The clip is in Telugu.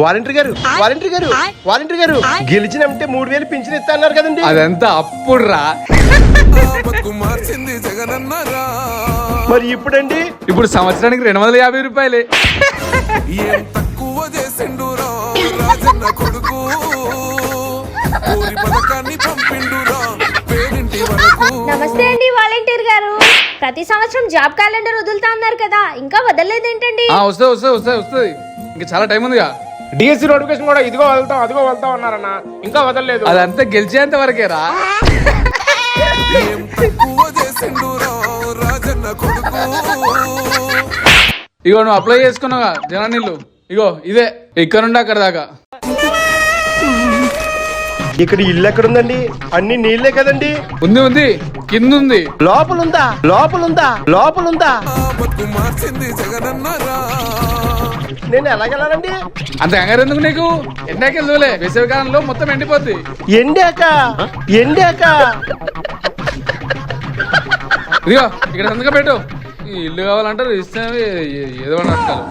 వాలంటీర్ గారు వాలంటీర్ గారు వాలంటీర్ గారు గెలిచినంటే 3000 పింఛన్ ఇస్తా అన్నారు కదండి. అదంతా అప్పుడు రా. మరి ఇప్పుడండి? ఇప్పుడు సంవత్సరానికి 250 రూపాయలే. నమస్తే అండి వాలంటీర్ గారు. ప్రతి సంవత్సరం జాబ్ క్యాలెండర్ వదులుతా అన్నారు కదా, ఇంకా వదలలేదేంటండి? వస్తుంది ఇంకా చాలా టైం ఉందిగా. డిఎస్సి నోటిఫికేషన్ కూడా ఇదిగో వెళ్తాం అదిగో వెళ్తాం అన్నారన్న, ఇంకా వదలలేదు. అదంతా గెలిచేంత వరకే రా. ఇగో నువ్వు అప్లై చేసుకున్నావుగా జనానిల్లు, ఇగో ఇదే ఇక్కడ నుండి అక్కడ దాకా. ఇక్కడ ఇల్లు ఎక్కడ ఉందండి? అన్ని నీళ్లే కదండి. ఉంది కింద ఉంది. లోపలుందా? నేను ఎలాగెళ్ళాలండి? అంత కంగారు ఎందుకు నీకు? ఎండాకెళ్ళులే, వేసవి కాలంలో మొత్తం ఎండిపోద్ది. ఎండాక ఇదిగో ఇక్కడ సంతకం పెట్టు. ఈ ఇల్లు కావాలంటారు, ఇస్తే ఏదో అట్టాలి.